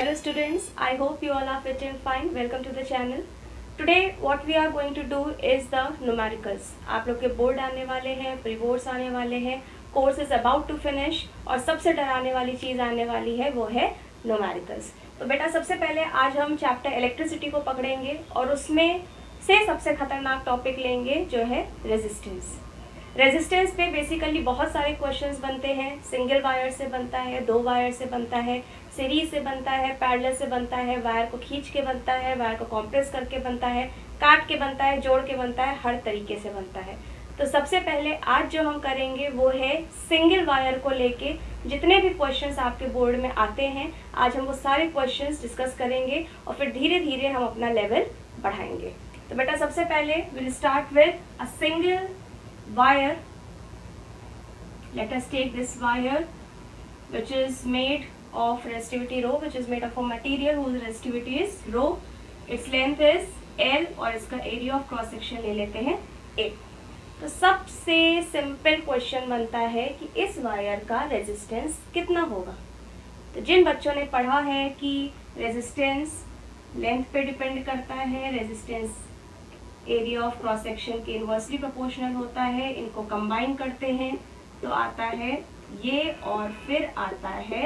Hello students, I hope you all are fit and fine. Welcome to the channel. Today what we are going to do is the numericals. आप लोग के board आने वाले हैं, pre boards आने वाले हैं, course is about to finish और सबसे डराने वाली चीज़ आने वाली है वो है न्यूमेरिकल्स। तो बेटा सबसे पहले आज हम चैप्टर इलेक्ट्रिसिटी को पकड़ेंगे और उसमें से सबसे खतरनाक टॉपिक लेंगे जो है रेजिस्टेंस। रेजिस्टेंस पे बेसिकली बहुत सारे क्वेश्चंस बनते हैं। सिंगल वायर से बनता है, दो वायर से बनता है, सीरीज से बनता है, पैरेलल से बनता है, वायर को खींच के बनता है, वायर को कॉम्प्रेस करके बनता है, काट के बनता है, जोड़ के बनता है, हर तरीके से बनता है। तो सबसे पहले आज जो हम करेंगे वो है सिंगल वायर को लेके जितने भी क्वेश्चंस आपके बोर्ड में आते हैं, आज हम वो सारे क्वेश्चंस डिस्कस करेंगे और फिर धीरे धीरे हम अपना लेवल बढ़ाएंगे। तो बेटा सबसे पहले will start with a single wire. Let us take this wire which is made of resistivity rho, which is made of a material whose resistivity is rho. Its length is L और इसका area of cross section ले लेते हैं A। तो सबसे simple question बनता है कि इस वायर का रेजिस्टेंस कितना होगा। तो जिन बच्चों ने पढ़ा है कि रेजिस्टेंस लेंथ पे डिपेंड करता है, resistance area of cross section के इनवर्सली प्रोपोर्शनल होता है, इनको कंबाइन करते हैं तो आता है ये और फिर आता है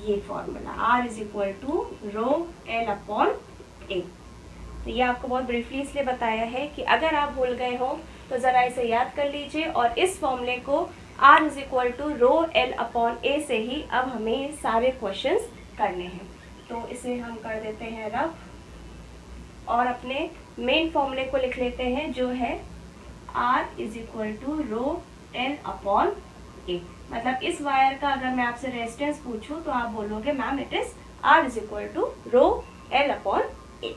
ये formula R is equal to rho L upon A। तो ये आपको बहुत ब्रीफली इसलिए बताया है कि अगर आप भूल गए हो तो ज़रा इसे याद कर लीजिए और इस फॉर्मूले को R is equal to rho L upon A से ही अब हमें सारे क्वेश्चंस करने हैं। तो इसे हम कर देते हैं रफ और अपने मेन फॉर्मूले को लिख लेते हैं जो है R is equal to rho L upon A। मतलब इस वायर का अगर मैं आपसे रेजिस्टेंस पूछूं तो आप बोलोगे ma'am it is R is equal to rho L upon A।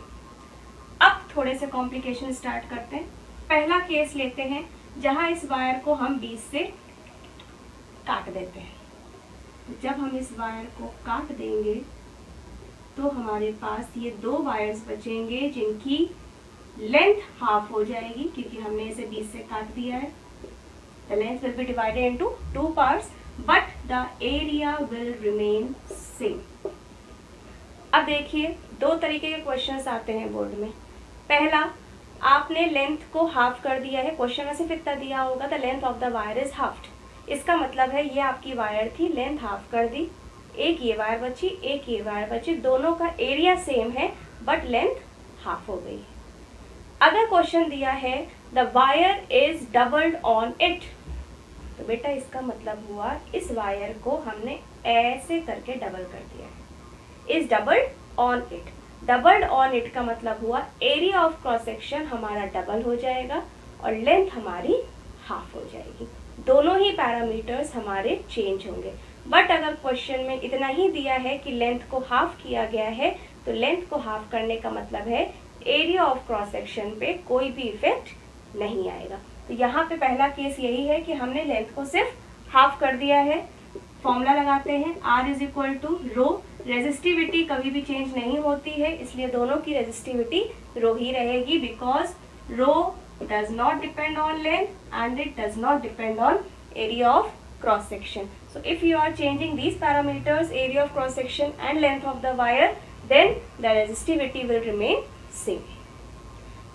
अब थोड़े से कॉम्प्लिकेशन स्टार्ट करते हैं। पहला केस लेते हैं जहां इस वायर को हम बीच से काट देते हैं। जब हम इस वायर को काट देंगे तो हमारे पास ये दो वायर्स बचेंगे जिनकी लेंथ हाफ हो जाएगी क्योंकि हमने इसे बीच से काट दिया है। The length will be divided into two parts but the area will remain same. अब देखिए दो तरीके के क्वेश्चंस आते हैं बोर्ड में। पहला, आपने लेंथ को हाफ कर दिया है, क्वेश्चन में सिर्फ इतना दिया होगा the length of the wire is halved. इसका मतलब है ये आपकी वायर थी, लेंथ हाफ कर दी, एक ये वायर बची, एक ये वायर बची, दोनों का एरिया सेम है बट लेंथ हाफ हो गई। अगर क्वेश्चन दिया है the wire is doubled on it, तो बेटा इसका मतलब हुआ इस वायर को हमने ऐसे करके डबल कर दिया है। Is doubled on it, doubled on it का मतलब हुआ एरिया ऑफ क्रॉस सेक्शन हमारा डबल हो जाएगा और लेंथ हमारी हाफ हो जाएगी। दोनों ही पैरामीटर्स हमारे चेंज होंगे। बट अगर क्वेश्चन में इतना ही दिया है कि लेंथ को हाफ किया गया है तो लेंथ को हाफ करने का मतलब है एरिया ऑफ क्रॉस सेक्शन पे कोई भी इफेक्ट नहीं आएगा। तो यहाँ पे पहला केस यही है कि हमने लेंथ को सिर्फ हाफ कर दिया है। फॉर्मूला लगाते हैं R is equal to rho, resistivity कभी भी चेंज नहीं होती है इसलिए दोनों की रेजिस्टिविटी रो ही रहेगी because rho does not depend on length and it does not depend on area of cross section. So if you are changing these parameters, area of cross section and length of the wire, then the resistivity will remain same.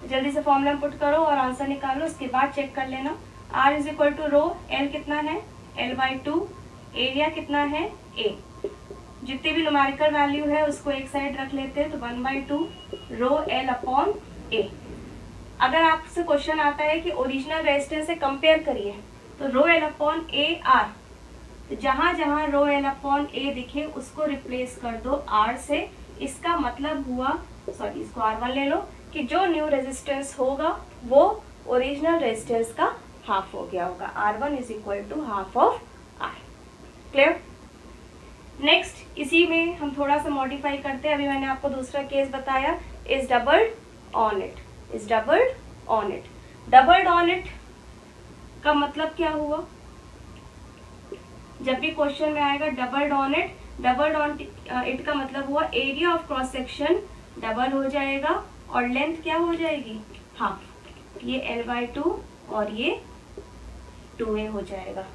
जल्दी से formula put करो और answer निकालो, उसके बाद check कर लेना। R is equal to rho L कितना है L बाई 2, एरिया कितना है A। जितनी भी न्यूमेरिकल वैल्यू है उसको एक साइड रख लेते हैं तो 1/2 रो L अपॉन A। अगर आपसे क्वेश्चन आता है कि ओरिजिनल रेजिस्टेंस से कंपेयर करिए तो रो L अपॉन A R, तो जहां जहां रो L अपॉन A दिखे उसको रिप्लेस कर दो R से। इसका मतलब हुआ, सॉरी इसको R1 ले लो, कि जो न्यू रेजिस्टेंस होगा वो ओरिजिनल रेजिस्टेंस का हाफ हो गया होगा। R1 is equal to half of R। Clear? Next इसी में हम थोड़ा सा मॉडिफाई करते हैं। अभी मैंने आपको दूसरा केस बताया, is doubled on it, is doubled on it. Doubled on it का मतलब क्या हुआ? जब भी क्वेश्चन में आएगा doubled on it, doubled on it का मतलब हुआ area of cross section double हो जाएगा और लेंथ क्या हो जाएगी हाफ। ये L/2 और ये 2a हो जाएगा।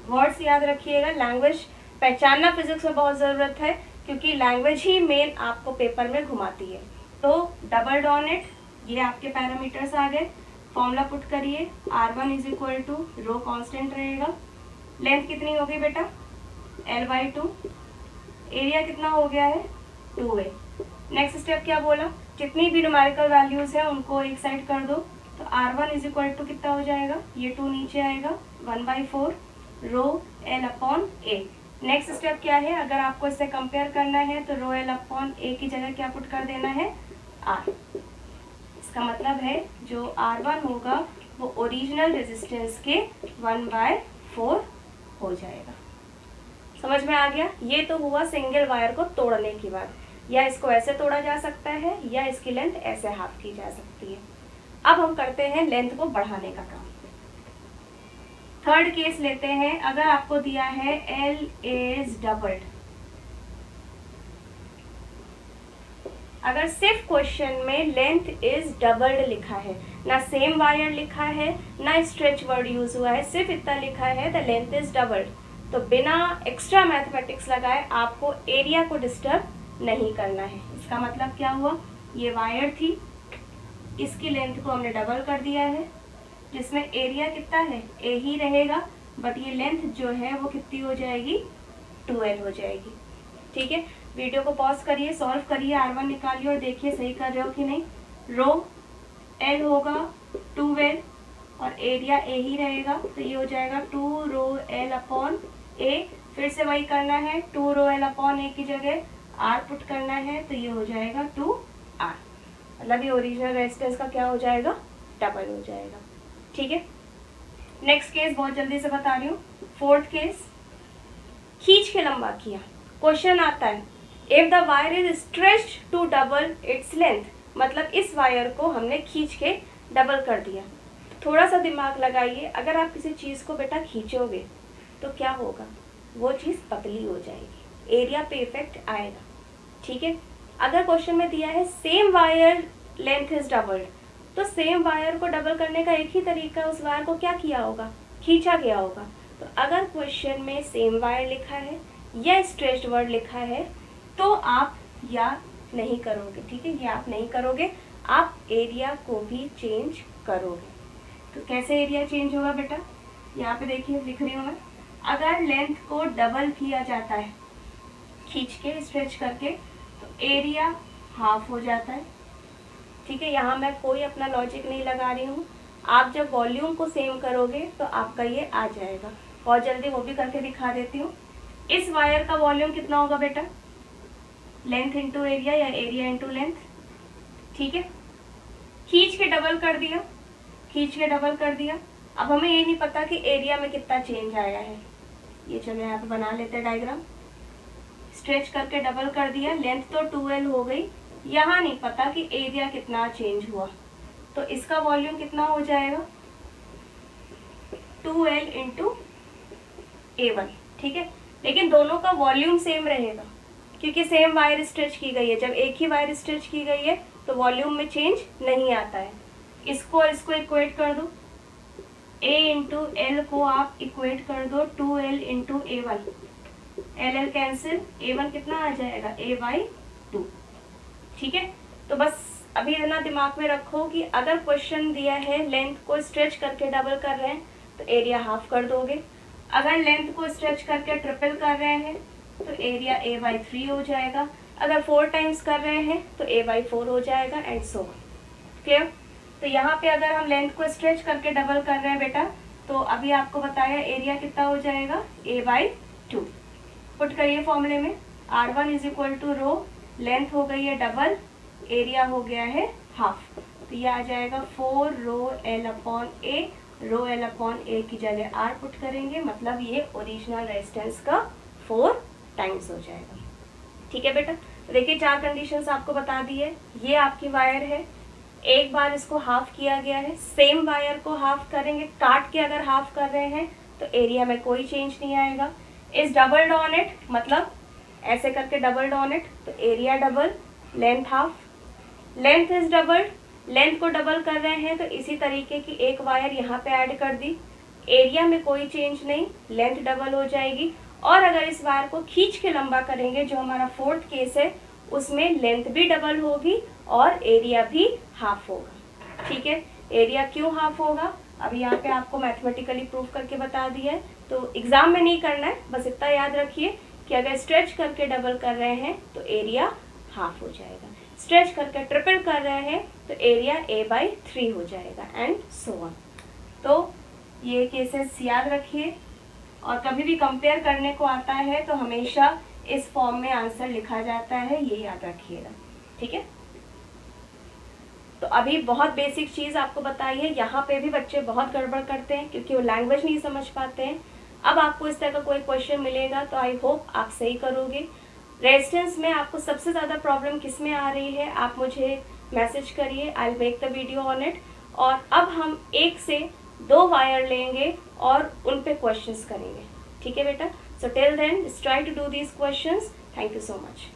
वर्ड्स याद रखिएगा, लैंग्वेज पहचानना फिजिक्स में बहुत ज़रूरत है क्योंकि लैंग्वेज ही मेन आपको पेपर में घुमाती है। तो डबल्ड ऑन इट, ये आपके पैरामीटर्स आ गए। फॉर्मूला पुट करिए, R1 is equal to rho constant रहेगा। लेंथ कितनी हो गई बेटा, L/2। एरिया कितना हो गया है, 2A। नेक्स्ट स्टेप क्या बोला, जितनी भी न्यूमेरिकल वैल्यूज है उनको एक साइड कर दो। तो R1 इज इक्वल टू कितना हो जाएगा, ये 2 नीचे आएगा, 1/4 रो L/A। नेक्स्ट स्टेप क्या है, अगर आपको इससे कंपेयर करना है तो रो L/A की जगह क्या पुट कर देना है, R। इसका मतलब है जो R1 होगा वो ओरिजिनल रेजिस्टेंस के 1/4 हो जाएगा। समझ में आ गया। ये तो हुआ सिंगल वायर को तोड़ने की बात, या इसको ऐसे तोड़ा जा सकता है या इसकी लेंथ ऐसे हाफ की जा सकती है। अब हम करते हैं लेंथ को बढ़ाने का काम। थर्ड केस लेते हैं, अगर आपको दिया है L इज डबल्ड, अगर सिर्फ क्वेश्चन में लेंथ इज डबल्ड लिखा है, ना सेम वायर लिखा है ना स्ट्रेच वर्ड यूज हुआ है, सिर्फ इतना लिखा है द लेंथ इज डबल्ड, तो बिना एक्स्ट्रा मैथमेटिक्स लगाए आपको एरिया को डिस्टर्ब नहीं करना है। इसका मतलब क्या हुआ, ये वायर थी, इसकी लेंथ को हमने डबल कर दिया है, जिसमें एरिया कितना है, A ही रहेगा, बट ये लेंथ जो है वो कितनी हो जाएगी, 2L हो जाएगी। ठीक है, वीडियो को पॉज करिए, सॉल्व करिए, R1 निकालिए और देखिए सही कर रहे हो कि नहीं। रो L होगा 2L और एरिया A ही रहेगा, तो ये हो जाएगा 2 रो L/A। फिर से वही करना है, 2 रो L/A की जगह R पुट करना है, तो ये हो जाएगा 2R। मतलब ये ओरिजिनल रेजिस्टेंस का क्या हो जाएगा, डबल हो जाएगा। ठीक है, नेक्स्ट केस बहुत जल्दी से बता रही हूँ। फोर्थ केस, खींच के लंबा किया। क्वेश्चन आता है if the wire is stretched to double its length, मतलब इस वायर को हमने खींच के डबल कर दिया। थोड़ा सा दिमाग लगाइए, अगर आप किसी चीज़ को बेटा खींचोगे तो क्या होगा, वो चीज़ पतली हो जाएगी, एरिया पे इफेक्ट आएगा। ठीक है, अगर क्वेश्चन में दिया है same wire length is doubled, तो सेम वायर को डबल करने का एक ही तरीका, उस वायर को क्या किया होगा, खींचा गया होगा। तो अगर क्वेश्चन में सेम वायर लिखा है या स्ट्रेच्ड वर्ड लिखा है तो आप या नहीं करोगे। ठीक है, ये आप नहीं करोगे, आप एरिया को भी चेंज करोगे। तो कैसे एरिया चेंज होगा बेटा, यहाँ पे देखिए लिख रही हूँ मैं। अगर लेंथ को डबल किया जाता है खींच के स्ट्रेच करके, तो एरिया हाफ हो जाता है। ठीक है, यहाँ मैं कोई अपना लॉजिक नहीं लगा रही हूँ, आप जब वॉल्यूम को सेम करोगे तो आपका ये आ जाएगा। बहुत जल्दी वो भी करके दिखा देती हूँ। इस वायर का वॉल्यूम कितना होगा बेटा, लेंथ इंटू एरिया या एरिया इंटू लेंथ। ठीक है, खींच के डबल कर दिया, खींच के डबल कर दिया। अब हमें ये नहीं पता कि एरिया में कितना चेंज आया है, ये चलो यहाँ पे बना लेते हैं डायग्राम। स्ट्रेच करके डबल कर दिया, लेंथ तो 2L हो गई, यहाँ नहीं पता कि एरिया कितना चेंज हुआ, तो इसका वॉल्यूम कितना हो जाएगा, 2L इंटू A1। ठीक है, लेकिन दोनों का वॉल्यूम सेम रहेगा क्योंकि सेम वायर स्ट्रेच की गई है। जब एक ही वायर स्ट्रेच की गई है तो वॉल्यूम में चेंज नहीं आता है। इसको इसको इक्वेट कर दो, A इंटू L को आप इक्वेट कर दो 2L into A1, LL cancel, A1 कितना आ जाएगा, A/2। ठीक है, तो बस अभी इतना दिमाग में रखो कि अगर क्वेश्चन दिया है लेंथ को स्ट्रेच करके डबल कर रहे हैं तो एरिया हाफ कर दोगे, अगर लेंथ को स्ट्रेच करके ट्रिपल कर रहे हैं तो एरिया A/3 हो जाएगा, अगर 4 टाइम्स कर रहे हैं तो A/4 हो जाएगा, एंड सो ऑन। क्लियर। तो यहाँ पे अगर हम लेंथ को स्ट्रेच करके डबल कर रहे हैं बेटा, तो अभी आपको बताया एरिया कितना हो जाएगा, A/2। पुट करिए फॉर्मूले में, R1 is equal to rho, length हो गई है डबल, एरिया हो गया है हाफ, तो ये आ जाएगा 4 रो L/A। रो L/A की जगह R पुट करेंगे, मतलब ये ओरिजिनल रेजिस्टेंस का 4 टाइम्स हो जाएगा। ठीक है बेटा, देखिए 4 कंडीशंस आपको बता दी है। ये आपकी वायर है, एक बार इसको हाफ किया गया है, सेम वायर को हाफ करेंगे, काट के अगर हाफ कर रहे हैं तो एरिया में कोई चेंज नहीं आएगा। इज डबल्ड ऑन इट, मतलब ऐसे करके डबल्ड ऑन इट, तो area double, length half. Length is doubled, length को डबल कर रहे हैं तो इसी तरीके की एक वायर यहाँ पे ऐड कर दी, एरिया में कोई चेंज नहीं, लेंथ डबल हो जाएगी और अगर इस वायर को खींच के लंबा करेंगे, जो हमारा फोर्थ केस है, उसमें लेंथ भी डबल होगी और एरिया भी हाफ होगा। ठीक है, एरिया क्यों हाफ होगा अभी यहाँ पे आपको मैथमेटिकली प्रूव करके बता दिया है, तो एग्जाम में नहीं करना है, बस इतना याद रखिए कि अगर स्ट्रेच करके डबल कर रहे हैं तो एरिया हाफ हो जाएगा, स्ट्रेच करके ट्रिपल कर रहे हैं तो एरिया a/3 हो जाएगा, एंड सो ऑन। तो ये केसेस याद रखिए, और कभी भी कंपेयर करने को आता है तो हमेशा इस फॉर्म में आंसर लिखा जाता है, ये याद रखिएगा। ठीक है, तो अभी बहुत बेसिक चीज़ आपको बताई है, यहाँ पे भी बच्चे बहुत गड़बड़ करते हैं क्योंकि वो लैंग्वेज नहीं समझ पाते हैं। अब आपको इस तरह का कोई क्वेश्चन मिलेगा तो आई होप आप सही करोगे। रेजिस्टेंस में आपको सबसे ज़्यादा प्रॉब्लम किस में आ रही है, आप मुझे मैसेज करिए, I will make the video on it. और अब हम 1 से 2 वायर लेंगे और उन पे क्वेश्चंस करेंगे। ठीक है बेटा, so till then try to do these questions. Thank you so much.